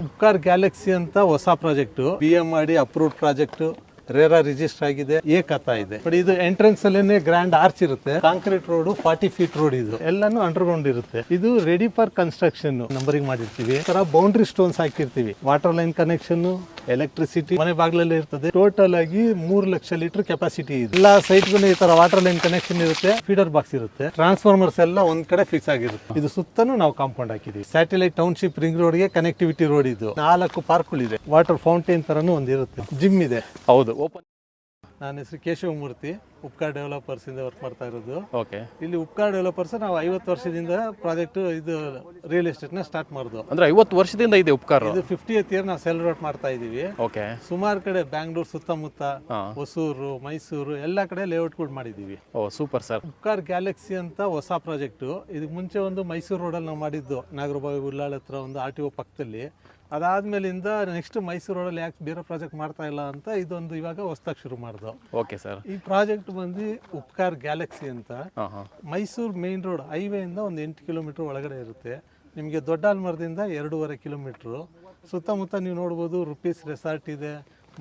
Upkar Galaxy ಅಂತ ಹೊಸ project BMRD approved project, RERA register ಆಗಿದೆ, ಏಕತಾ ಇದೆ. ಬಟ್ ಇದು ಎಂಟ್ರೆನ್ಸ್ ಅಲ್ಲೇನೆ ಗ್ರ್ಯಾಂಡ್ ಆರ್ಚ್ ಇರುತ್ತೆ, ಕಾಂಕ್ರೀಟ್ ರೋಡ್ 40 ಫೀಟ್ ರೋಡ್, ಇದು ಎಲ್ಲಾನು ಅಂಡರ್ಗ್ರೌಂಡ್ ಇರುತ್ತೆ. ಇದು ರೆಡಿ ಫಾರ್ ಕನ್ಸ್ಟ್ರಕ್ಷನ್ ನಂಬರಿಂಗ್ ಮಾಡಿರ್ತೀವಿ. ತರ ಬೌಂಡ್ರಿ ಸ್ಟೋನ್ಸ್ ಹಾಕಿರ್ತೀವಿ, ವಾಟರ್ ಲೈನ್ ಕನೆಕ್ಷನ್, ಎಲೆಕ್ಟ್ರಿಸಿಟಿ ಮನೆ ಬಾಗ್ಲಲ್ಲೇ ಇರ್ತದೆ. ಟೋಟಲ್ ಆಗಿ 3 ಲಕ್ಷ ಲೀಟರ್ ಕೆಪಾಸಿಟಿ ಇದೆ. ಎಲ್ಲ ಸೈಟ್ಗೂ ಈ ತರ ವಾಟರ್ ಲೈನ್ ಕನೆಕ್ಷನ್ ಇರುತ್ತೆ, ಫೀಡರ್ ಬಾಕ್ಸ್ ಇರುತ್ತೆ, ಟ್ರಾನ್ಸ್ಫಾರ್ಮರ್ಸ್ ಎಲ್ಲ ಒಂದ್ ಕಡೆ ಫಿಕ್ಸ್ ಆಗಿರುತ್ತೆ. ಇದು ಸುತ್ತನೂ ನಾವು ಕಾಂಪೌಂಡ್ ಹಾಕಿದೀವಿ. ಸ್ಯಾಟಲೈಟ್ ಟೌನ್ಶಿಪ್ ರಿಂಗ್ ರೋಡ್ ಗೆ ಕನೆಕ್ಟಿವಿಟಿ ರೋಡ್ ಇದು. 4 ಪಾರ್ಕ್ಗಳಿದೆ, ವಾಟರ್ ಫೌಂಟೇನ್ ತರನು ಒಂದಿರುತ್ತೆ, ಜಿಮ್ ಇದೆ. ಹೌದು, ಓಪನ್. ನನ್ನ ಹೆಸರು ಕೇಶವಮೂರ್ತಿ, ಉಪ್ಕಾರ್ ಡೆವಲಪರ್ಸ್ ಇಂದ ವರ್ಕ್ ಮಾಡ್ತಾ ಇರೋದು. ಓಕೆ. ಇಲ್ಲಿ ಉಪ್ಕಾರ್ ಡೆವಲಪರ್ಸ್ ನಾವು 50 ವರ್ಷದಿಂದ ಪ್ರಾಜೆಕ್ಟ್ ಇದು ರಿಯಲ್ ಎಸ್ಟೇಟ್ ನ ಸ್ಟಾರ್ಟ್ ಮಾಡಿದ್ವು. ಅಂದ್ರೆ 50 ವರ್ಷದಿಂದ ಇದೆ ಉಪ್ಕಾರ್. ಇದು 50th ಇಯರ್ ನಾವು ಸೆಲೆಬ್ರೇಟ್ ಮಾಡ್ತಾ ಇದೀವಿ. ಓಕೆ. ಸುಮಾರು ಕಡೆ ಬ್ಯಾಂಗ್ಳೂರ್ ಸುತ್ತಮುತ್ತ, ಹೊಸೂರು, ಮೈಸೂರು ಎಲ್ಲ ಕಡೆ ಲೇಔಟ್ಗಳು ಮಾಡಿದೀವಿ. ಓ ಸೂಪರ್ ಸರ್. ಉಪ್ಕಾರ್ ಗ್ಯಾಲಕ್ಸಿ ಅಂತ ಹೊಸ ಪ್ರಾಜೆಕ್ಟ್. ಇದಕ್ಕೆ ಮುಂಚೆ ಒಂದು ಮೈಸೂರು ರೋಡಲ್ಲಿ ನಾವು ಮಾಡಿದ್ದು, ನಾಗರಬಾವಿ ಉಳ್ಳಾಳ ಹತ್ರ ಒಂದು RTO ಪಕ್ಕದಲ್ಲಿ. ಅದಾದ್ಮೇಲಿಂದ ನೆಕ್ಸ್ಟ್ ಮೈಸೂರು ರೋಡಲ್ಲಿ ಯಾಕೆ ಬೇರೆ ಪ್ರಾಜೆಕ್ಟ್ ಮಾಡ್ತಾ ಇಲ್ಲ ಅಂತ ಇದೊಂದು ಇವಾಗ ಹೊಸದಾಗಿ ಶುರು ಮಾಡ್ದು. Okay sir. ಈ ಪ್ರಾಜೆಕ್ಟ್ ಬಂದು ಉಪ್ಕಾರ್ ಗ್ಯಾಲಕ್ಸಿ ಅಂತ ಮೈಸೂರು ಮೇನ್ ರೋಡ್ ಹೈವೇ ಇಂದ ಒಂದು 8 ಕಿಲೋಮೀಟರ್ ಒಳಗಡೆ ಇರುತ್ತೆ. ನಿಮಗೆ ದೊಡ್ಡಾಲ್ಮರದಿಂದ 2.5 ಕಿಲೋಮೀಟ್ರು. ಸುತ್ತಮುತ್ತ ನೀವು ನೋಡ್ಬೋದು, ರುಪೀಸ್ ರೆಸಾರ್ಟ್ ಇದೆ,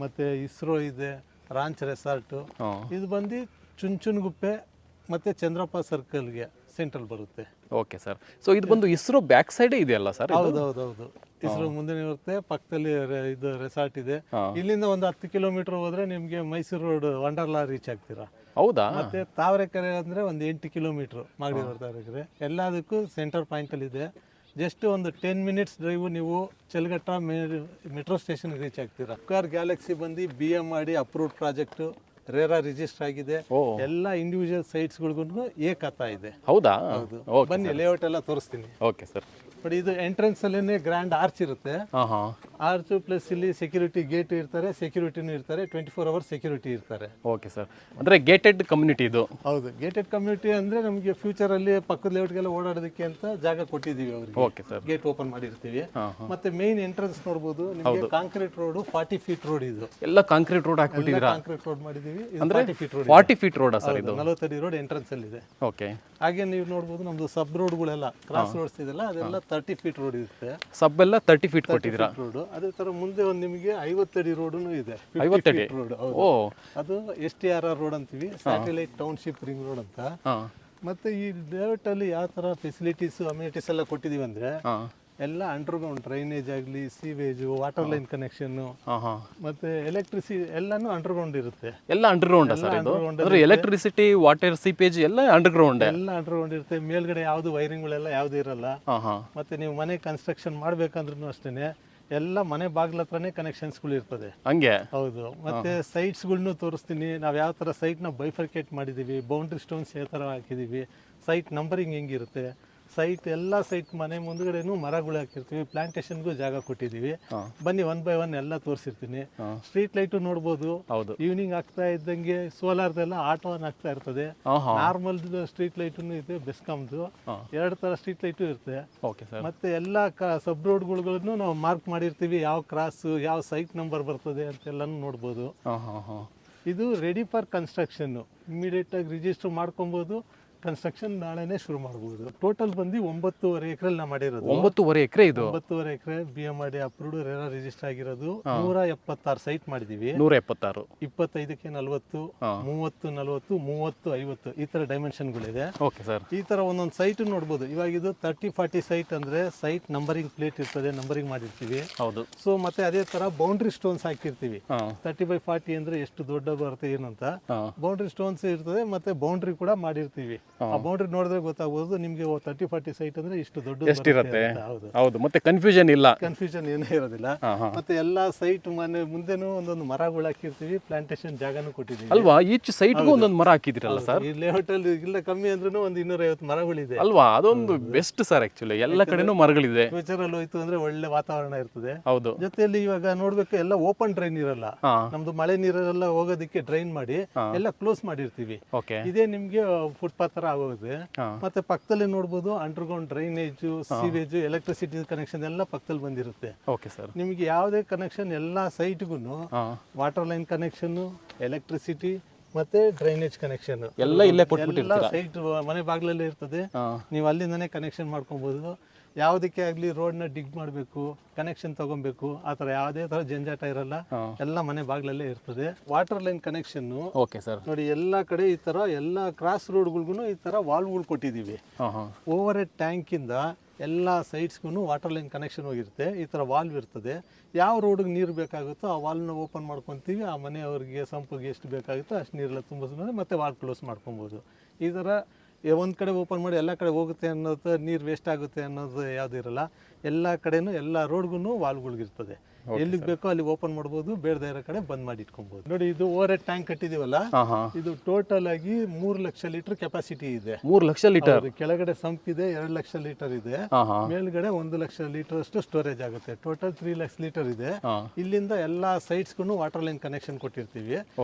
ಮತ್ತೆ ಇಸ್ರೋ ಇದೆ, ರಾಂಚ್ ರೆಸಾರ್ಟ್. ಇದು ಬಂದು ಚುಂಚುನಗುಪ್ಪೆ ಮತ್ತೆ ಚಂದ್ರಪ್ಪ ಸರ್ಕಲ್ಗೆ ಸೆಂಟ್ರಲ್ ಬರುತ್ತೆ. Okay sir. ಸೊ ಇದು ಬಂದು ಇಸ್ರೋ ಬ್ಯಾಕ್ ಸೈಡ್ ಇದೆಯಲ್ಲ ಸರ್? ಹೌದೌದೌದು, ಇಸ್ರೋ ಮುಂದೆ ಇರುತ್ತೆ, ಪಕ್ಕದಲ್ಲಿ ಇದು ರೆಸಾರ್ಟ್ ಇದೆ. ಇಲ್ಲಿಂದ ಒಂದು 10 ಕಿಲೋಮೀಟರ್ ಹೋದ್ರೆ ನಿಮ್ಗೆ ಮೈಸೂರು ರೋಡ್ ವಂಡರ್ಲಾ ರೀಚ್ ಆಗ್ತೀರಾ. ಹೌದಾ? ಮತ್ತೆ ತಾವರೆಕೆರೆ ಅಂದ್ರೆ ಒಂದು 8 ಕಿಲೋಮೀಟರ್ ಮಾಡಿರೋ ತಾವರೆಕೆರೆ. ಎಲ್ಲದಕ್ಕೂ ಸೆಂಟರ್ ಪಾಯಿಂಟ್ ಅಲ್ಲಿ ಇದೆ. ಜಸ್ಟ್ ಒಂದು 10 ಮಿನಿಟ್ಸ್ ಡ್ರೈವ್ ನೀವು ಚೆಲ್ಗಟ್ಟ ಮೆಟ್ರೋ ಸ್ಟೇಷನ್ ರೀಚ್ ಆಗ್ತೀರಾ. ಉಪ್ಕಾರ್ ಗ್ಯಾಲಕ್ಸಿ ಬಂದು BMRD approved project, RERA register ಆಗಿದೆ. ಎಲ್ಲ ಇಂಡಿವಿಜುವಲ್ ಸೈಟ್ಸ್ ಗಳಿಗೂ ಏಕತಾ ಇದೆ. ಹೌದಾ? ಹೌದು, ಬನ್ನಿ ಲೇಔಟ್ ಎಲ್ಲ ತೋರಿಸ್ತೀನಿ. Okay sir. ಬಟ್ ಇದು ಎಂಟ್ರೆನ್ಸ್ ಅಲ್ಲೇನೆ ಗ್ರ್ಯಾಂಡ್ ಆರ್ಚ್ ಇರುತ್ತೆ. ಆರ್ಚ್ ಪ್ಲಸ್ ಇಲ್ಲಿ ಸೆಕ್ಯೂರಿಟಿ ಗೇಟ್ ಇರ್ತಾರೆ, ಸೆಕ್ಯೂರಿಟಿನೂ ಇರ್ತಾರೆ, 24 ಅವರ್ಸ್ ಸೆಕ್ಯೂರಿಟಿ ಇರ್ತಾರೆ. Okay sir. ಅಂದ್ರೆ ಗೇಟೆಡ್ ಕಮ್ಯುನಿಟಿ ಇದು? ಹೌದು, ಗೇಟೆಡ್ ಕಮ್ಯುನಿಟಿ ಅಂದ್ರೆ ನಮಗೆ ಫ್ಯೂಚರ್ ಅಲ್ಲಿ ಪಕ್ಕದ ಲೇಔಟ್ಗೆಲ್ಲ ಓಡಾಡೋದಕ್ಕೆ ಅಂತ ಜಾಗ ಕೊಟ್ಟಿದೀವಿ ಅವರಿಗೆ. Okay sir. ಗೇಟ್ ಓಪನ್ ಮಾಡಿರ್ತೀವಿ. ಮತ್ತೆ ಮೇನ್ ಎಂಟ್ರೆನ್ಸ್ ನೋಡಬಹುದು, ನಿಮಗೆ ಕಾಂಕ್ರೀಟ್ ರೋಡ್ 40 ಫೀಟ್ ರೋಡ್ ಇದು. ಎಲ್ಲ ಕಾಂಕ್ರೀಟ್ ರೋಡ್ ಹಾಕಿಬಿಟ್ಟಿದ್ದೀರಾ? ಕಾಂಕ್ರೀಟ್ ರೋಡ್ ಮಾಡಿದೀವಿ. ಅಂದ್ರೆ 40 feet road. 40 feet road sir ಇದು? 40 ಅಡಿ ರೋಡ್ ಎಂಟ್ರೆನ್ಸ್ ಅಲ್ಲಿ ಇದೆ. ಓಕೆ. ಹಾಗೆ ನೀವು ನೋಡಬಹುದು ನಮ್ದು ಸಬ್ ರೋಡ್ಗಳೆಲ್ಲ, ಕ್ರಾಸ್ ರೋಡ್ಸ್ ಇದೆಲ್ಲ, ಅದೆಲ್ಲ 30 ಫೀಟ್ ರೋಡ್ ಇರುತ್ತೆ. ಸಬ್ ಎಲ್ಲ 30 ಫೀಟ್ ಕೊಟ್ಟಿದ್ದೀರಾ? ರೋಡ್. ಅದೇ ತರ ಮುಂದೆ ಒಂದು ನಿಮಗೆ 50 ಅಡಿ ರೋಡ್ನು ಇದೆ. 50 ಅಡಿ ರೋಡ್. ಓ, ಅದು STRR ರೋಡ್ ಅಂತೀವಿ, ಸ್ಯಾಟಲೈಟ್ ಟೌನ್ಶಿಪ್ ರಿಂಗ್ ರೋಡ್ ಅಂತ. ಮತ್ತೆ ಈ ಲೇಔಟ್ ಅಲ್ಲಿ ಯಾವ ತರ ಫೆಸಿಲಿಟೀಸ್, ಅಮ್ಯುನಿಟೀಸ್ ಎಲ್ಲ ಕೊಟ್ಟಿದೀವಿ ಅಂದ್ರೆ ಎಲ್ಲ ಅಂಡರ್ಗ್ರೌಂಡ್ ಡ್ರೈನೇಜ್ ಆಗಲಿ, ಸೀವೇಜ್, ವಾಟರ್ ಲೈನ್ ಕನೆಕ್ಷನ್, ಮತ್ತೆ ಎಲೆಕ್ಟ್ರಿಸಿಟಿ ಎಲ್ಲಾನು ಅಂಡರ್ಗ್ರೌಂಡ್ ಇರುತ್ತೆ. ಎಲ್ಲ ಅಂಡರ್ಗ್ರೌಂಡ್ ಸರ್ ಇದು? ಅಂದ್ರೆ ಎಲೆಕ್ಟ್ರಿಸಿಟಿ, ವಾಟರ್, ಸೀಪೇಜ್ ಎಲ್ಲ ಅಂಡರ್ಗ್ರೌಂಡ್? ಎಲ್ಲ ಅಂಡರ್ಗ್ರೌಂಡ್ ಇರುತ್ತೆ. ಮೇಲ್ಗಡೆ ಯಾವ್ದು ವೈರಿಂಗ್ಗಳೆಲ್ಲ ಯಾವ್ದು ಇರಲ್ಲ. ಮತ್ತೆ ನೀವು ಮನೆ ಕನ್ಸ್ಟ್ರಕ್ಷನ್ ಮಾಡ್ಬೇಕಂದ್ರೂ ಅಷ್ಟೇನೆ ಎಲ್ಲ ಮನೆ ಬಾಗ್ಲ ಹತ್ರನೇ ಕನೆಕ್ಷನ್ಸ್ಗಳು ಇರ್ತದೆ. ಹಂಗೆ? ಹೌದು. ಮತ್ತೆ ಸೈಟ್ಸ್ಗಳ್ನು ತೋರಿಸ್ತೀನಿ. ನಾವು ಯಾವ ತರ ಸೈಟ್ನ ಬೈಫರ್ಕೇಟ್ ಮಾಡಿದೀವಿ, ಬೌಂಡ್ರಿ ಸ್ಟೋನ್ಸ್ ಯಾವ ತರ ಹಾಕಿದೀವಿ, ಸೈಟ್ ನಂಬರಿಂಗ್ ಹೆಂಗಿರುತ್ತೆ, ಸೈಟ್ ಎಲ್ಲ ಸೈಟ್ ಮನೆ ಮುಂದ್ಗಡೆನೂ ಮರಗಳು ಹಾಕಿರ್ತೀವಿ, ಪ್ಲಾಂಟೇಶನ್ಗೂ ಜಾಗ ಕೊಟ್ಟಿದೀವಿ. ಬನ್ನಿ 1 by 1 ಎಲ್ಲ ತೋರಿಸಿರ್ತೀನಿ. ಸ್ಟ್ರೀಟ್ ಲೈಟ್ ನೋಡ್ಬೋದು. ಈವ್ನಿಂಗ್ ಆಗ್ತಾ ಇದ್ದಂಗೆ ಸೋಲಾರ್ದೆಲ್ಲ ಆಟೋ ಆನ್ ಆಗ್ತಾ ಇರ್ತದೆ. ನಾರ್ಮಲ್ ಸ್ಟ್ರೀಟ್ ಲೈಟ್ ಇದೆ, ಬೆಸ್ಕಾಮ್ದು 2 ತರ ಸ್ಟ್ರೀಟ್ ಲೈಟು ಇರುತ್ತೆ. ಮತ್ತೆ ಎಲ್ಲ ಸಬ್ ರೋಡ್ಗಳನ್ನು ನಾವು ಮಾರ್ಕ್ ಮಾಡಿರ್ತೀವಿ, ಯಾವ ಕ್ರಾಸ್, ಯಾವ ಸೈಟ್ ನಂಬರ್ ಬರ್ತದೆ ಅಂತೆಲ್ಲಾನು ನೋಡ್ಬೋದು. ಇದು ರೆಡಿ ಫಾರ್ ಕನ್ಸ್ಟ್ರಕ್ಷನ್. ಇಮಿಡಿಯೇಟ್ ಆಗಿ ರಿಜಿಸ್ಟರ್ ಮಾಡ್ಕೊಬಹುದು, ಕನ್ಸ್ಟ್ರಕ್ಷನ್ ನಾಳೆನೇ ಶುರು ಮಾಡಬಹುದು. ಟೋಟಲ್ ಬಂದು 9.5 ಎಕರೆ ಮಾಡಿರೋದು. 9.5 ಎಕರೆ ಇದು? 9.5 ಎಕರೆ BMRD ಅಪ್ರೂವ್ಡ್, ರೇರಾ ರಿಜಿಸ್ಟರ್ ಆಗಿರೋದು. 176 ಸೈಟ್ ಮಾಡಿದೀವಿ. 176? 25ಕ್ಕೆ 40, 30, 40, 30, 50 ಈ ತರ ಡೈಮೆನ್ಷನ್ಗಳಿದೆ. Okay sir. ಈ ತರ ಒಂದೊಂದು ಸೈಟ್ ನೋಡ್ಬೋದು. ಇವಾಗ ಇದು 30-40 ಸೈಟ್ ಅಂದ್ರೆ ಸೈಟ್ ನಂಬರಿಂಗ್ ಪ್ಲೇಟ್ ಇರ್ತದೆ, ನಂಬರಿಂಗ್ ಮಾಡಿರ್ತೀವಿ. ಹೌದು. ಸೊ ಮತ್ತೆ ಅದೇ ತರ ಬೌಂಡ್ರಿ ಸ್ಟೋನ್ಸ್ ಹಾಕಿರ್ತೀವಿ. 30/40 ಅಂದ್ರೆ ಎಷ್ಟು ದೊಡ್ಡ ಬರುತ್ತೆ ಏನಂತ ಬೌಂಡ್ರಿ ಸ್ಟೋನ್ಸ್ ಇರ್ತದೆ. ಮತ್ತೆ ಬೌಂಡ್ರಿ ಕೂಡ ಮಾಡಿರ್ತೀವಿ. ಆ ಬೌಂಡ್ರಿ ನೋಡಿದ್ರೆ ಗೊತ್ತಾಗಬಹುದು ನಿಮ್ಗೆ 30-40 ಸೈಟ್ ಅಂದ್ರೆ ಇಷ್ಟು ದೊಡ್ಡ ಎಷ್ಟಿರುತ್ತೆ. ಹೌದು. ಮತ್ತೆ ಕನ್ಫ್ಯೂಷನ್ ಇಲ್ಲ, ಕನ್ಫ್ಯೂಷನ್ ಏನೇ ಇರೋದಿಲ್ಲ. ಮತ್ತೆ ಎಲ್ಲಾ ಸೈಟ್ ಮನೆ ಮುಂದೆನೂ ಒಂದೊಂದು ಮರಗಳು ಹಾಕಿರ್ತೀವಿ, ಪ್ಲಾಂಟೇಶನ್ ಜಾಗನೂ ಕೊಟ್ಟಿದ್ದೀವಿ ಅಲ್ವಾ? ಈಚ್ ಸೈಟ್ಗೂ ಒಂದೊಂದು ಮರ ಹಾಕಿದಿರಲ್ಲ ಸರ್? ಈ ಲೇಔಟ್ ಅಲ್ಲಿ ಇಲ್ಲ ಕಮ್ಮಿ ಅಂದ್ರೂ ಒಂದು 250 ಮರಗಳಿದೆ ಅಲ್ವಾ? ಅದೊಂದು ಬೆಸ್ಟ್ ಸರ್. ಆಕ್ಚುಲಿ ಎಲ್ಲ ಕಡೆನೂ ಮರಗಳಿದೆ. ಫ್ಯೂಚರ್ ಅಲ್ಲಿ ಹೋಯ್ತು ಅಂದ್ರೆ ಒಳ್ಳೆ ವಾತಾವರಣ ಇರ್ತದೆ. ಹೌದು. ಜೊತೆಯಲ್ಲಿ ಇವಾಗ ನೋಡ್ಬೇಕು, ಎಲ್ಲ ಓಪನ್ ಡ್ರೈನ್ ಇರಲ್ಲ. ನಮ್ದು ಮಳೆ ನೀರೆಲ್ಲ ಹೋಗೋದಕ್ಕೆ ಡ್ರೈನ್ ಮಾಡಿ ಎಲ್ಲ ಕ್ಲೋಸ್ ಮಾಡಿರ್ತೀವಿ. ಇದೇ ನಿಮ್ಗೆ ಫುಟ್ಪಾತ್ ತರ ಆಗೋಗುತ್ತೆ. ಮತ್ತೆ ಪಕ್ಕದಲ್ಲಿ ನೋಡಬಹುದು underground drainage, sewage, electricity connection ಎಲ್ಲ ಪಕ್ಕದಲ್ಲಿ ಬಂದಿರುತ್ತೆ. ನಿಮ್ಗೆ ಯಾವುದೇ ಕನೆಕ್ಷನ್ ಎಲ್ಲ ಸೈಟ್ಗೂ ವಾಟರ್ ಲೈನ್ ಕನೆಕ್ಷನ್, ಎಲೆಕ್ಟ್ರಿಸಿಟಿ ಮತ್ತೆ ಡ್ರೈನೇಜ್ ಕನೆಕ್ಷನ್ ಎಲ್ಲ ಇಲ್ಲೇ ಕೊಟ್ಬಿಟ್ಟಿರ್ತೀರಾ? ಸೈಟ್ ಮನೆ ಬಾಗ್ಲಲ್ಲೇ ಇರ್ತದೆ. ನೀವು ಅಲ್ಲಿಂದನೇ ಕನೆಕ್ಷನ್ ಮಾಡ್ಕೊಬಹುದು. ಯಾವುದಕ್ಕೆ ಆಗಲಿ ರೋಡ್ನ ಡಿಗ್ ಮಾಡಬೇಕು, ಕನೆಕ್ಷನ್ ತಗೊಬೇಕು, ಆ ಥರ ಯಾವುದೇ ಥರ ಜಂಜಾಟ ಇರಲ್ಲ. ಎಲ್ಲ ಮನೆ ಬಾಗಿಲಲ್ಲೇ ಇರ್ತದೆ. Water line connection okay sir. ನೋಡಿ ಎಲ್ಲ ಕಡೆ ಈ ಥರ ಎಲ್ಲ ಕ್ರಾಸ್ ರೋಡ್ಗಳಿಗೂ ಈ ಥರ ವಾಲ್ವ್ಗಳು ಕೊಟ್ಟಿದ್ದೀವಿ. ಓವರ್ ಹೆಡ್ ಟ್ಯಾಂಕಿಂದ ಎಲ್ಲ ಸೈಡ್ಸ್ಗೂ ವಾಟರ್ ಲೈನ್ ಕನೆಕ್ಷನ್ ಹೋಗಿರುತ್ತೆ. ಈ ಥರ ವಾಲ್ವ್ ಇರ್ತದೆ. ಯಾವ ರೋಡಿಗೆ ನೀರು ಬೇಕಾಗುತ್ತೋ ಆ ವಾಲ್ವ್ನ ಓಪನ್ ಮಾಡ್ಕೊತೀವಿ. ಆ ಮನೆಯವ್ರಿಗೆ ಸಂಪಿಗೆ ಎಷ್ಟು ಬೇಕಾಗುತ್ತೋ ಅಷ್ಟು ನೀರೆಲ್ಲ ತುಂಬಿಸ್ಮೇಲೆ ಮತ್ತೆ ವಾಲ್ವ್ ಕ್ಲೋಸ್ ಮಾಡ್ಕೊಬೋದು. ಈ ಥರ ಒಂದು ಕಡೆ ಓಪನ್ ಮಾಡಿ ಎಲ್ಲ ಕಡೆ ಹೋಗುತ್ತೆ ಅನ್ನೋದು, ನೀರು ವೇಸ್ಟ್ ಆಗುತ್ತೆ ಅನ್ನೋದು ಯಾವುದೂ ಇರಲ್ಲ. ಎಲ್ಲ ಕಡೆನೂ ಎಲ್ಲ ರೋಡ್ಗೂ ವಾಲ್ವ್ಗಳಿರ್ತದೆ. ಎಲ್ಲಿಗೆ ಬೇಕೋ ಅಲ್ಲಿ ಓಪನ್ ಮಾಡ್ಬೋದು, ಬೇಡದೇ ಇರೋ ಕಡೆ ಬಂದ್ ಮಾಡಿ ಇಟ್ಕೊಬೋದು. ನೋಡಿ ಇದು ಓವರ್ ಹೆಡ್ ಟ್ಯಾಂಕ್ ಕಟ್ಟಿದೀವಲ್ಲ, ಇದು ಟೋಟಲ್ ಆಗಿ 3 ಲಕ್ಷ ಲೀಟರ್ ಕೆಪಾಸಿಟಿ ಇದೆ. 3 ಲಕ್ಷ ಲೀಟರ್. ಕೆಳಗಡೆ ಸಂಪ್ ಇದೆ 2 ಲಕ್ಷ ಲೀಟರ್ ಇದೆ. ಮೇಲ್ಗಡೆ 1 ಲಕ್ಷ ಲೀಟರ್ ಅಷ್ಟು ಸ್ಟೋರೇಜ್ ಆಗುತ್ತೆ. ಟೋಟಲ್ 3 ಲಕ್ಷ ಲೀಟರ್ ಇದೆ. ಇಲ್ಲಿಂದ ಎಲ್ಲಾ ಸೈಟ್ಸ್ಗೂ ವಾಟರ್ ಲೈನ್ ಕನೆಕ್ಷನ್ ಕೊಟ್ಟಿರ್ತೀವಿ.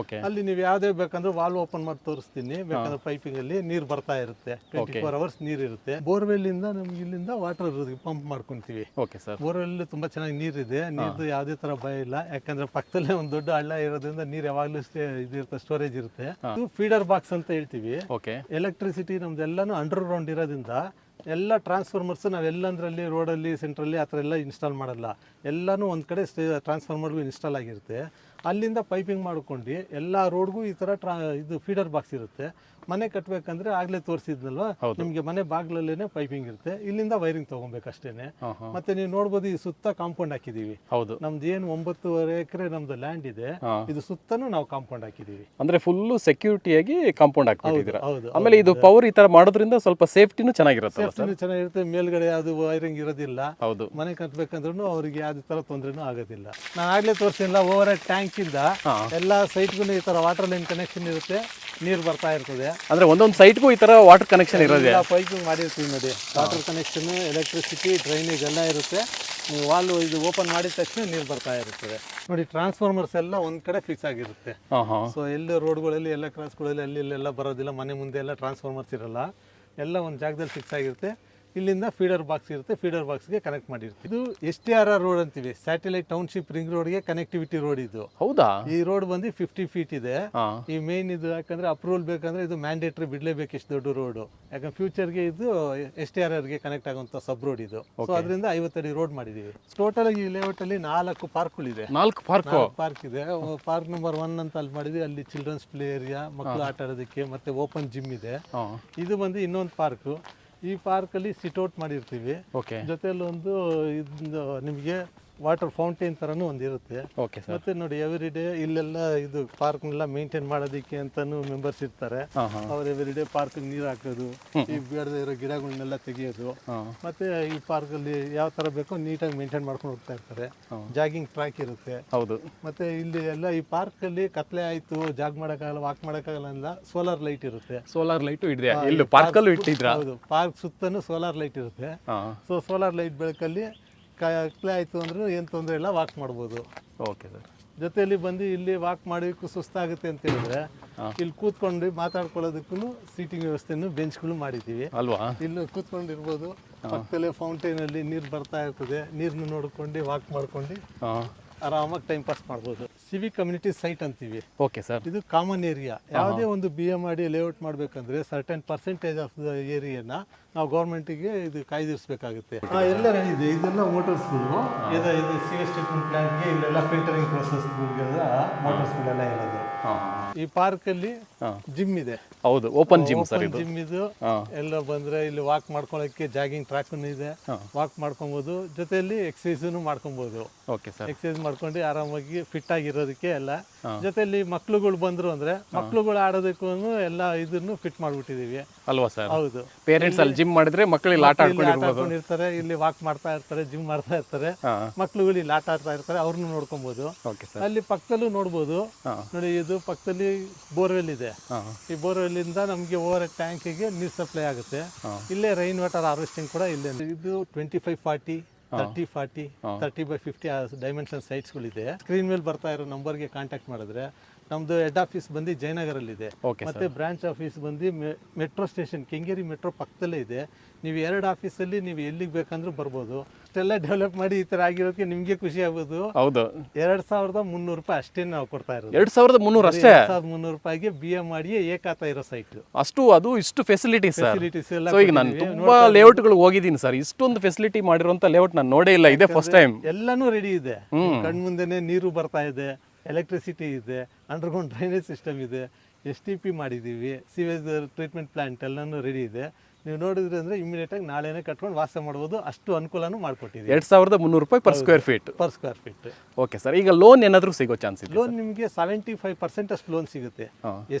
ಅಲ್ಲಿ ನೀವು ಯಾವ್ದೇ ಬೇಕಂದ್ರೆ ವಾಲ್ವ್ ಓಪನ್ ಮಾಡಿ ತೋರಿಸ್ತೀನಿ. ಬೇಕಂದ್ರೆ ಪೈಪಿಂಗ್ ಅಲ್ಲಿ ನೀರು ಬರ್ತಾ ಇರುತ್ತೆ. 24 ಅವರ್ಸ್ ನೀರ್ ಇರುತ್ತೆ. ಬೋರ್ವೆಲ್ ಇಂದ ನಮ್ಗೆ ಇಲ್ಲಿಂದ ವಾಟರ್ ಪಂಪ್ ಮಾಡ್ಕೊಂತೀವಿ. ಬೋರ್ವೆಲ್ ತುಂಬಾ ಚೆನ್ನಾಗಿ ನೀರಿದೆ. ನೀರ್ದು ಯಾವುದೇ ತರ ಭಯ ಇಲ್ಲ. ಯಾಕಂದ್ರೆ ಪಕ್ಕದಲ್ಲೇ ಒಂದು ದೊಡ್ಡ ಹಳ್ಳ ಇರೋದ್ರಿಂದ ನೀರು ಯಾವಾಗ್ಲೂ ಇದಿರುತ್ತೆ, ಸ್ಟೋರೇಜ್ ಇರುತ್ತೆ. ಇದು ಫೀಡರ್ ಬಾಕ್ಸ್ ಅಂತ ಹೇಳ್ತೀವಿ. ಎಲೆಕ್ಟ್ರಿಸಿಟಿ ನಮ್ದೆಲ್ಲಾನು ಅಂಡರ್ ಗ್ರೌಂಡ್ ಇರೋದ್ರಿಂದ ಎಲ್ಲ ಟ್ರಾನ್ಸ್ಫಾರ್ಮರ್ಸ್ ನಾವೆಲ್ಲಂದ್ರಲ್ಲಿ ರೋಡಲ್ಲಿ ಸೆಂಟ್ರಲ್ಲಿ ಆ ಥರ ಎಲ್ಲ ಇನ್ಸ್ಟಾಲ್ ಮಾಡಲ್ಲ. ಎಲ್ಲನೂ ಒಂದು ಕಡೆ ಟ್ರಾನ್ಸ್ಫಾರ್ಮರ್ಗೂ ಇನ್ಸ್ಟಾಲ್ ಆಗಿರುತ್ತೆ. ಅಲ್ಲಿಂದ ಪೈಪಿಂಗ್ ಮಾಡ್ಕೊಂಡು ಎಲ್ಲ ರೋಡ್ಗೂ ಈ ಥರ ಇದು ಫೀಡರ್ ಬಾಕ್ಸ್ ಇರುತ್ತೆ. ಮನೆ ಕಟ್ಟಬೇಕಂದ್ರೆ ಆಗಲೇ ತೋರಿಸಿದ್ನಲ್ವಾ, ನಿಮಗೆ ಮನೆ ಬಾಗಿಲಲ್ಲೇ ಪೈಪಿಂಗ್ ಇರುತ್ತೆ. ಇಲ್ಲಿಂದ ವೈರಿಂಗ್ ತೊಗೊಬೇಕಷ್ಟೇನೆ. ಮತ್ತೆ ನೀವು ನೋಡ್ಬೋದು ಈ ಸುತ್ತ ಕಾಂಪೌಂಡ್ ಹಾಕಿದೀವಿ. ನಮ್ದು ಏನು 9.5 ಎಕರೆ ನಮ್ದು ಲ್ಯಾಂಡ್ ಇದೆ. ಇದು ಸುತ್ತನೂ ನಾವು ಕಾಂಪೌಂಡ್ ಹಾಕಿದೀವಿ. ಅಂದ್ರೆ ಫುಲ್ ಸೆಕ್ಯೂರಿಟಿಯಾಗಿ ಕಾಂಪೌಂಡ್ ಹಾಕಿದ್ದೀರಾ. ಆಮೇಲೆ ಇದು ಪವರ್ ಈ ತರ ಮಾಡೋದ್ರಿಂದ ಸ್ವಲ್ಪ ಸೇಫ್ಟಿನೂ ಚೆನ್ನಾಗಿರುತ್ತೆ. ಚೆನ್ನಾಗಿರುತ್ತೆ. ಮೇಲ್ಗಡೆ ಯಾವ್ದು ವೈರಿಂಗ್ ಇರೋದಿಲ್ಲ. ಮನೆ ಕಟ್ಟಬೇಕಂದ್ರೂ ಅವ್ರಿಗೆ ಯಾವ್ದು ತರ ತೊಂದ್ರೆನೂ ಆಗೋದಿಲ್ಲ. ನಾನು ಆಗ್ಲೇ ತೋರಿಸಿಲ್ಲ, ಓವರ್ ಹೆಡ್ ಟ್ಯಾಂಕ್ ಇಂದ ಎಲ್ಲಾ ಸೈಟ್ಗೂ ಈ ತರ ವಾಟರ್ ಲೈನ್ ಕನೆಕ್ಷನ್ ಇರುತ್ತೆ. ನೀರು ಬರ್ತಾ ಇರ್ತದೆ. ಅಂದ್ರೆ ಒಂದೊಂದು ಸೈಟ್ಗೂ ಈ ತರ ವಾಟರ್ ಕನೆಕ್ಷನ್ ಇರೋದೇ. ಪೈಪಿಂಗ್ ಮಾಡಿರ್ತೀವಿ ನೋಡಿ. ವಾಟರ್ ಕನೆಕ್ಷನ್, ಎಲೆಕ್ಟ್ರಿಸಿಟಿ, ಡ್ರೈನೇಜ್ ಎಲ್ಲ ಇರುತ್ತೆ. ನೀವು ವಾಲ್ವ್ ಇದು ಓಪನ್ ಮಾಡಿದ ತಕ್ಷಣ ನೀರು ಬರ್ತಾ ಇರ್ತದೆ. ನೋಡಿ ಟ್ರಾನ್ಸ್ಫಾರ್ಮರ್ಸ್ ಎಲ್ಲ ಒಂದ್ ಕಡೆ ಫಿಕ್ಸ್ ಆಗಿರುತ್ತೆ. ಸೊ ಎಲ್ಲ ರೋಡ್ಗಳಲ್ಲಿ ಎಲ್ಲ ಕ್ರಾಸ್ಗಳಲ್ಲಿ ಅಲ್ಲಿ ಇಲ್ಲೆಲ್ಲ ಬರೋದಿಲ್ಲ. ಮನೆ ಮುಂದೆ ಎಲ್ಲ ಟ್ರಾನ್ಸ್ಫಾರ್ಮರ್ಸ್ ಇರಲ್ಲ. ಎಲ್ಲ ಒಂದು ಜಾಗದಲ್ಲಿ ಫಿಕ್ಸ್ ಆಗಿರುತ್ತೆ. ಇಲ್ಲಿಂದ ಫೀಡರ್ ಬಾಕ್ಸ್ ಇರುತ್ತೆ. ಫೀಡರ್ ಬಾಕ್ಸ್ಗೆ ಕನೆಕ್ಟ್ ಮಾಡಿರ್ತೀವಿ. ಇದು STRR ರೋಡ್ ಅಂತೀವಿ, ಸ್ಯಾಟಲೈಟ್ ಟೌನ್ಶಿಪ್ ರಿಂಗ್ ರೋಡ್ಗೆ ಕನೆಕ್ಟಿವಿಟಿ ರೋಡ್ ಇದು. ಹೌದಾ? ಈ ರೋಡ್ ಬಂದು 50 ಫೀಟ್ ಇದೆ. ಈ ಮೇನ್ ಇದು ಯಾಕಂದ್ರೆ ಅಪ್ರೂವಲ್ ಬೇಕಂದ್ರೆ ಇದು ಮ್ಯಾಂಡೇಟರಿ ಬಿಡ್ಲೇಬೇಕು. ಇಷ್ಟು ದೊಡ್ಡ ರೋಡ್ ಯಾಕಂದ್ರೆ ಫ್ಯೂಚರ್ಗೆ ಇದು STRRಗೆ ಕನೆಕ್ಟ್ ಆಗುವಂತ ಸಬ್ ರೋಡ್ ಇದು. ಸೊ ಅದರಿಂದ 50 ಅಡಿ ರೋಡ್ ಮಾಡಿದೀವಿ. ಟೋಟಲ್ ಈ ಲೇಔಟ್ ಅಲ್ಲಿ 4 ಪಾರ್ಕ್ಗಳಿದೆ. 4 ಪಾರ್ಕ್ ಇದೆ. ಪಾರ್ಕ್ ನಂಬರ್ 1 ಅಂತ ಅಲ್ಲಿ ಮಾಡಿದ್ವಿ. ಅಲ್ಲಿ ಚಿಲ್ಡ್ರನ್ಸ್ ಪ್ಲೇ ಏರಿಯಾ, ಮಕ್ಕಳು ಆಟ ಆಡೋದಕ್ಕೆ, ಮತ್ತೆ ಓಪನ್ ಜಿಮ್ ಇದೆ. ಇದು ಬಂದು ಇನ್ನೊಂದು ಪಾರ್ಕ್. ಈ ಪಾರ್ಕಲ್ಲಿ ಸಿಟ್ಔಟ್ ಮಾಡಿರ್ತೀವಿ. ಜೊತೆಲಿ ಒಂದು ನಿಮಗೆ ವಾಟರ್ ಫೌಂಟೇನ್ ತರನು ಒಂದು ಇರುತ್ತೆ. ಮತ್ತೆ ನೋಡಿ ಎವ್ರಿ ಡೇ ಇಲ್ಲೆಲ್ಲ ಇದು ಪಾರ್ಕ್ನೆಲ್ಲ ಮೇಂಟೈನ್ ಮಾಡೋದಕ್ಕೆ ಅಂತಾನು ಮೆಂಬರ್ಸ್ ಇರ್ತಾರೆ. ಅವ್ರು ಎವ್ರಿ ಡೇ ಪಾರ್ಕ್ ನೀರು ಹಾಕೋದು, ಈ ಬೇಡದೇ ಇರೋ ಗಿಡಗಳನ್ನೆಲ್ಲ ತೆಗಿಯೋದು. ಮತ್ತೆ ಈ ಪಾರ್ಕ್ ಅಲ್ಲಿ ಯಾವ ತರ ಬೇಕೋ ನೀಟಾಗಿ ಮೇಂಟೈನ್ ಮಾಡ್ಕೊಂಡು ಹೋಗ್ತಾ ಇರ್ತಾರೆ. ಜಾಗಿಂಗ್ ಟ್ರ್ಯಾಕ್ ಇರುತ್ತೆ. ಮತ್ತೆ ಇಲ್ಲಿ ಎಲ್ಲ ಈ ಪಾರ್ಕ್ ಅಲ್ಲಿ ಕತ್ಲೆ ಆಯ್ತು, ಜಾಗ್ ಮಾಡಕ್ಕಾಗಲ್ಲ, ವಾಕ್ ಮಾಡಕ್ಕಾಗಲ್ಲ ಅಂದ ಸೋಲಾರ್ ಲೈಟ್ ಇರುತ್ತೆ. ಸೋಲಾರ್ ಲೈಟ್ ಇದೆ ಇಲ್ಲಿ ಪಾರ್ಕ್ ಅಲ್ಲೂ ಇಟ್ಟಿದ್ರಾ? ಹೌದು, ಪಾರ್ಕ್ ಸುತ್ತನೂ ಸೋಲಾರ್ ಲೈಟ್ ಇರುತ್ತೆ. ಸೊ ಸೋಲಾರ್ ಲೈಟ್ ಬೆಳಕಲ್ಲಿ ಕತ್ಲೆ ಆಯ್ತು ಅಂದ್ರೆ ಏನು ತೊಂದರೆ ಇಲ್ಲ, ವಾಕ್ ಮಾಡ್ಬೋದು. ಜೊತೆಯಲ್ಲಿ ಬಂದು ಇಲ್ಲಿ ವಾಕ್ ಮಾಡೋಕ್ಕೂ ಸುಸ್ತಾಗುತ್ತೆ ಅಂತ ಹೇಳಿದ್ರೆ ಇಲ್ಲಿ ಕೂತ್ಕೊಂಡು ಮಾತಾಡ್ಕೊಳ್ಳೋದಕ್ಕೂ ಸೀಟಿಂಗ್ ವ್ಯವಸ್ಥೆಯನ್ನು ಬೆಂಚ್ಗಳು ಮಾಡಿದ್ದೀವಿ ಅಲ್ವಾ. ಇಲ್ಲಿ ಕೂತ್ಕೊಂಡಿರ್ಬೋದು. ಪಕ್ಕದಲ್ಲೇ ಫೌಂಟೇನ್ ಅಲ್ಲಿ ನೀರು ಬರ್ತಾ ಇರ್ತದೆ. ನೀರನ್ನು ನೋಡ್ಕೊಂಡು ವಾಕ್ ಮಾಡ್ಕೊಂಡು ಆರಾಮಾಗಿ ಟೈಮ್ ಪಾಸ್ ಮಾಡ್ಬೋದು. ಸಿವಿಕ್ ಕಮ್ಯುನಿಟಿ ಸೈಟ್ ಅಂತೀವಿ. ಇದು ಕಾಮನ್ ಏರಿಯಾ. ಯಾವುದೇ ಒಂದು BMRD ಲೇಔಟ್ ಮಾಡಬೇಕಂದ್ರೆ ಸರ್ಟನ್ ಪರ್ಸೆಂಟೇಜ್ ಆಫ್ ದ ಏರಿಯಾನ ನಾವು ಗೌರ್ಮೆಂಟಿಗೆ ಇದು ಕಾಯ್ದಿರಿಸಬೇಕಾಗುತ್ತೆ. ಎಲ್ಲ ಇದೆ. ಇದೆಲ್ಲ ಮೋಟರ್ಸ್ಗಳು. ಇದು ಸಿವೇಜ್ ಟ್ರೀಟ್ಮೆಂಟ್ ಪ್ಲಾಂಟ್ಗೆ ಇಲ್ಲೆಲ್ಲ ಫಿಲ್ಟರಿಂಗ್ ಪ್ರೊಸೆಸ್ಗಳಿಗೆಲ್ಲ ಮೋಟರ್ಸ್ಗಳೆಲ್ಲ ಇರೋದು. ಈ ಪಾರ್ಕ್ ಅಲ್ಲಿ ಜಿಮ್ ಇದೆ. ಹೌದು, ಓಪನ್ ಜಿಮ್ ಸರ್ ಇದು. ಜಿಮ್ ಇದು ಎಲ್ಲ ಬಂದ್ರೆ ಇಲ್ಲಿ ವಾಕ್ ಮಾಡ್ಕೊಳ್ಳೋಕೆ ಜಾಗಿಂಗ್ ಟ್ರ್ಯಾಕ್ ಇದೆ. ವಾಕ್ ಮಾಡ್ಕೊಬಹುದು. ಜೊತೆಯಲ್ಲಿ ಎಕ್ಸರ್ಸೈಸ್ ಮಾಡ್ಕೊಬಹುದು. ಎಕ್ಸರ್ಸೈಸ್ ಮಾಡ್ಕೊಂಡು ಆರಾಮಾಗಿ ಫಿಟ್ ಆಗಿರೋದಕ್ಕೆ ಎಲ್ಲ. ಜೊತೆಲಿ ಮಕ್ಳುಗಳು ಬಂದ್ರು ಅಂದ್ರೆ ಮಕ್ಳುಗಳು ಆಡೋದಕ್ಕೂ ಎಲ್ಲ ಇದನ್ನು ಫಿಟ್ ಮಾಡ್ಬಿಟ್ಟಿದೀವಿ ಅಲ್ವಾ ಸರ್? ಹೌದು. ಪೇರೆಂಟ್ಸ್ ಅಲ್ಲಿ ಜಿಮ್ ಮಾಡಿದ್ರೆ ಮಕ್ಕಳು ಇಲ್ಲಿ ಆಟ ಆಡ್ಕೊಂಡಿರ್ತಾರೆ. ಇಲ್ಲಿ ವಾಕ್ ಮಾಡ್ತಾ ಇರ್ತಾರೆ, ಜಿಮ್ ಮಾಡ್ತಾ ಇರ್ತಾರೆ. ಮಕ್ಳುಗಳು ಇಲ್ಲಿ ಆಟ ಆಡ್ತಾ ಇರ್ತಾರೆ, ಅವ್ರನ್ನ ನೋಡ್ಕೊಬಹುದು. ಅಲ್ಲಿ ಪಕ್ಕದಲ್ಲೂ ನೋಡ್ಬೋದು. ನೋಡಿ ಇದು ಪಕ್ಕದಲ್ಲಿ ಬೋರ್ವೆಲ್ ಇದೆ. ಈ ಬೋರ್ವೆಲ್ ಇಂದ ನಮ್ಗೆ ಓವರ್ ಟ್ಯಾಂಕಿಗೆ ನೀರ್ ಸಪ್ಲೈ ಆಗುತ್ತೆ. ಇಲ್ಲೇ ರೈನ್ ವಾಟರ್ ಹಾರ್ವೆಸ್ಟಿಂಗ್ ಕೂಡ ಇಲ್ಲೇ. ಇದು 25-40 30-40 30x50 ಡೈಮೆನ್ಷನ್ ಸೈಟ್ಸ್ಗಳಿದೆ. ಸ್ಕ್ರೀನ್ ಮೇಲೆ ಬರ್ತಾ ಇರೋ ನಂಬರ್ಗೆ ಕಾಂಟ್ಯಾಕ್ಟ್ ಮಾಡಿದ್ರೆ ನಮ್ದು ಹೆಡ್ ಆಫೀಸ್ ಬಂದು ಜಯನಗರಲ್ಲಿದೆ. ಮತ್ತೆ ಬ್ರಾಂಚ್ ಆಫೀಸ್ ಬಂದು ಮೆಟ್ರೋ ಸ್ಟೇಷನ್ ಕೆಂಗೇರಿ ಮೆಟ್ರೋ ಪಕ್ಕದಲ್ಲೇ ಇದೆ. ನೀವು 2 ಆಫೀಸಲ್ಲಿ ನೀವು ಎಲ್ಲಿಗೆ ಬೇಕಂದ್ರೂ ಬರ್ಬೋದು. ಅಷ್ಟೆಲ್ಲ ಡೆವಲಪ್ ಮಾಡಿ ಈ ಥರ ಆಗಿರೋದಕ್ಕೆ ನಿಮಗೆ ಖುಷಿ ಆಗ್ಬೋದು. ಹೌದು, 2300 ರೂಪಾಯಿ ಅಷ್ಟೇ ನಾವು ಕೊಡ್ತಾ ಇರೋದು. 2300 ಅಷ್ಟೇ. 2300 ರೂಪಾಯಿಗೆ BA ಮಾಡಿ ಏಕಾತ ಇರೋ ಸೈಟ್. ಅಷ್ಟು ಅದು ಇಷ್ಟು ಫೆಸಿಲಿಟೀಸ್ ಸರ್. ಫೆಸಿಲಿಟೀಸ್ ಎಲ್ಲ ಸೊ ಈಗ ನಾನು ತುಂಬಾ ಲೇಔಟ್ಗಳು ಹೋಗಿದ್ದೀನಿ ಸರ್, ಇಷ್ಟೊಂದು ಫೆಸಿಲಿಟಿ ಮಾಡಿರುವಂತ ಲೇಔಟ್ ನಾನು ನೋಡೇ ಇಲ್ಲ, ಇದೇ ಫಸ್ಟ್ ಟೈಮ್. ಎಲ್ಲಾನು ರೆಡಿ ಇದೆ. ಕಣ್ಮುಂದೆನೆ ನೀರು ಬರ್ತಾ ಇದೆ, ಎಲೆಕ್ಟ್ರಿಸಿಟಿ ಇದೆ, ಅಂಡರ್ಗ್ರೌಂಡ್ ಡ್ರೈನೇಜ್ ಸಿಸ್ಟಮ್ ಇದೆ, STP ಮಾಡಿದ್ದೀವಿ, ಸಿವೇಜ್ ಟ್ರೀಟ್ಮೆಂಟ್ ಪ್ಲಾಂಟ್ ಎಲ್ಲನೂ ರೆಡಿ ಇದೆ. ನೀವು ನೋಡಿದ್ರೆ ಅಂದರೆ ಇಮಿಡಿಯೇಟಾಗಿ ನಾಳೆನೇ ಕಟ್ಕೊಂಡು ವಾಸ ಮಾಡ್ಬೋದು, ಅಷ್ಟು ಅನುಕೂಲನೂ ಮಾಡಿಕೊಟ್ಟಿದ್ದೀವಿ. 2300 ರೂಪಾಯಿ per square feet. Per square feet. Okay sir, ಈಗ ಲೋನ್ ಏನಾದರೂ ಸಿಗೋ ಚಾನ್ಸ್ ಇದೆ? ಲೋನ್ ನಿಮಗೆ 75% ಅಷ್ಟು ಲೋನ್ ಸಿಗುತ್ತೆ.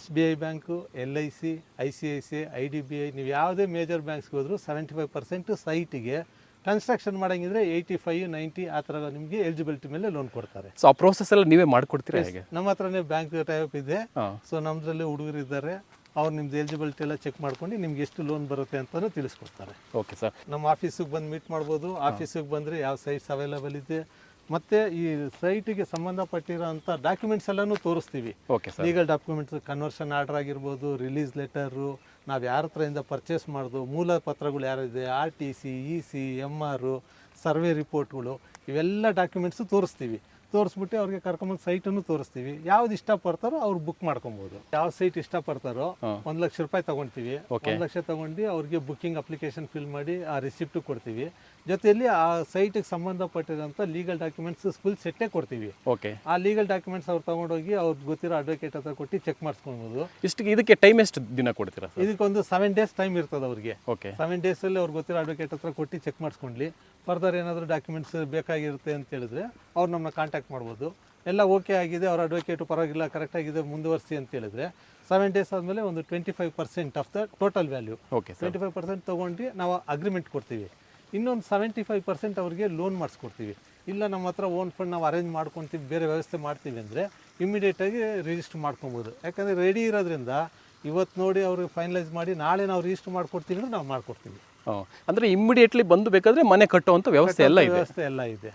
SBI bank, LIC, ICICI, IDBI, ನೀವು ಯಾವುದೇ ಮೇಜರ್ ಬ್ಯಾಂಕ್ಸ್ಗೆ ಹೋದ್ರು 75% ಸೈಟಿಗೆ ಕನ್ಸ್ಟ್ರಕ್ಷನ್ ಮಾಡಂಗಿದ್ರೆ 85, 90 ಆ ಥರ ನಿಮಗೆ ಎಲಿಜಿಬಿಲಿಟಿ ಮೇಲೆ ಲೋನ್ ಕೊಡ್ತಾರೆ. ಸೊ ಆ ಪ್ರೋಸೆಸ್ ಎಲ್ಲ ನೀವೇ ಮಾಡ್ಕೊಡ್ತೀರಾ ಹೇಗೆ? ನಮ್ಮ ಹತ್ರನೇ ಬ್ಯಾಂಕ್ ಟೈಪ್ ಇದೆ. ಸೊ ನಮ್ಮದ್ರಲ್ಲಿ ಹುಡುಗರು ಇದ್ದಾರೆ, ಅವ್ರು ನಿಮ್ದು ಎಲಿಜಿಬಿಲಿಟಿ ಎಲ್ಲ ಚೆಕ್ ಮಾಡ್ಕೊಂಡು ನಿಮ್ಗೆ ಎಷ್ಟು ಲೋನ್ ಬರುತ್ತೆ ಅಂತಲೂ ತಿಳಿಸ್ಕೊಡ್ತಾರೆ. ಓಕೆ ಸರ್, ನಮ್ಮ ಆಫೀಸಿಗೆ ಬಂದು ಮೀಟ್ ಮಾಡ್ಬೋದು. ಆಫೀಸಿಗೆ ಬಂದರೆ ಯಾವ ಸೈಟ್ಸ್ ಅವೈಲೇಬಲ್ ಇದೆ, ಮತ್ತು ಈ ಸೈಟಿಗೆ ಸಂಬಂಧಪಟ್ಟಿರೋಂಥ ಡಾಕ್ಯುಮೆಂಟ್ಸ್ ಎಲ್ಲನೂ ತೋರಿಸ್ತೀವಿ. Okay sir. Legal documents, conversion order ಆಗಿರ್ಬೋದು, ರಿಲೀಸ್ ಲೆಟರು, ನಾವು ಯಾರ ಹತ್ರದಿಂದ ಪರ್ಚೇಸ್ ಮಾಡೋದು, ಮೂಲ ಪತ್ರಗಳು ಯಾರಿದೆ, RTC, EC, MR, ಸರ್ವೆ ರಿಪೋರ್ಟ್ಗಳು, ಇವೆಲ್ಲ ಡಾಕ್ಯುಮೆಂಟ್ಸು ತೋರಿಸ್ತೀವಿ. ತೋರಿಸ್ಬಿಟ್ಟು ಅವ್ರಿಗೆ ಕರ್ಕೊಂಬಂದು ಸೈಟನ್ನು ತೋರಿಸ್ತೀವಿ. ಯಾವ್ದು ಇಷ್ಟಪಡ್ತಾರೋ ಅವ್ರು ಬುಕ್ ಮಾಡ್ಕೊಬೋದು. ಯಾವ ಸೈಟ್ ಇಷ್ಟಪಡ್ತಾರೋ 1 ಲಕ್ಷ ರೂಪಾಯಿ ತಗೊಳ್ತೀವಿ. 1 ಲಕ್ಷ ತಗೊಂಡು ಅವ್ರಿಗೆ ಬುಕ್ಕಿಂಗ್ ಅಪ್ಲಿಕೇಶನ್ ಫಿಲ್ ಮಾಡಿ ಆ ರಿಸಿಪ್ಟು ಕೊಡ್ತೀವಿ. ಜೊತೆಯಲ್ಲಿ ಆ ಸೈಟಿಗೆ ಸಂಬಂಧಪಟ್ಟಿರೋಂಥ ಲೀಗಲ್ ಡಾಕ್ಯುಮೆಂಟ್ಸ್ ಫುಲ್ ಸೆಟ್ಟೇ ಕೊಡ್ತೀವಿ. ಓಕೆ. ಆ ಲೀಗಲ್ ಡಾಕ್ಯುಮೆಂಟ್ಸ್ ಅವ್ರು ತಗೊಂಡೋಗಿ ಅವ್ರಿಗೆ ಗೊತ್ತಿರೋ ಅಡ್ವೊಕೇಟ್ ಹತ್ರ ಕೊಟ್ಟು ಚೆಕ್ ಮಾಡಿಸ್ಕೊಬೋದು. ಇದಕ್ಕೆ ಟೈಮ್ ಎಷ್ಟು ದಿನ ಕೊಡ್ತೀರಾ ಸರ್? ಇದಕ್ಕೊಂದು 7 ಡೇಸ್ ಟೈಮ್ ಇರ್ತದೆ ಅವ್ರಿಗೆ. ಓಕೆ. 7 ಡೇಸಲ್ಲಿ ಅವ್ರಿಗೆ ಗೊತ್ತಿರೋ ಅಡ್ವೊಕೇಟ್ ಹತ್ರ ಕೊಟ್ಟು ಚೆಕ್ ಮಾಡಿಸ್ಕೊಂಡ್ಲಿ ಫರ್ದರ್ ಏನಾದರೂ ಡಾಕ್ಯುಮೆಂಟ್ಸ್ ಬೇಕಾಗಿರುತ್ತೆ ಅಂತ ಹೇಳಿದ್ರೆ ಅವ್ರು ನಮ್ಮನ್ನ ಕಾಂಟ್ಯಾಕ್ಟ್ ಮಾಡ್ಬೋದು. ಎಲ್ಲ ಓಕೆ ಆಗಿದೆ, ಅವ್ರ ಅಡ್ವೊಕೇಟು ಪರವಾಗಿಲ್ಲ, ಕರೆಕ್ಟಾಗಿದೆ, ಮುಂದುವರಿಸಿ ಅಂತ ಹೇಳಿದ್ರೆ 7 ಡೇಸ್ ಆದಮೇಲೆ ಒಂದು 25% of the total value, okay sir, 25% ತೊಗೊಂಡು ನಾವು ಅಗ್ರಿಮೆಂಟ್ ಕೊಡ್ತೀವಿ. ಇನ್ನೊಂದು 75% ಅವ್ರಿಗೆ ಲೋನ್ ಮಾಡಿಸ್ಕೊಡ್ತೀವಿ. ಇಲ್ಲ ನಮ್ಮ ಹತ್ರ ಓನ್ ಫಂಡ್ ನಾವು ಅರೇಂಜ್ ಮಾಡ್ಕೊತೀವಿ, ಬೇರೆ ವ್ಯವಸ್ಥೆ ಮಾಡ್ತೀವಿ ಅಂದರೆ ಇಮಿಡಿಯೇಟಾಗಿ ರಿಜಿಸ್ಟರ್ ಮಾಡ್ಕೊಬೋದು. ಯಾಕಂದರೆ ರೆಡಿ ಇರೋದ್ರಿಂದ ಇವತ್ತು ನೋಡಿ ಅವ್ರಿಗೆ ಫೈನಲೈಸ್ ಮಾಡಿ ನಾಳೆ ನಾವು ರಿಜಿಸ್ಟರ್ ಮಾಡ್ಕೊಡ್ತೀವಿ ಅಂದರೆ ನಾವು ಮಾಡ್ಕೊಡ್ತೀವಿ. ಅಂದರೆ ಇಮ್ಮಿಡಿಯೇಟ್ಲಿ ಬಂದು ಬೇಕಾದ್ರೆ ಮನೆ ಕಟ್ಟುವಂಥ ವ್ಯವಸ್ಥೆ ಎಲ್ಲ ಇದೆ. ವ್ಯವಸ್ಥೆ ಎಲ್ಲ ಇದೆ.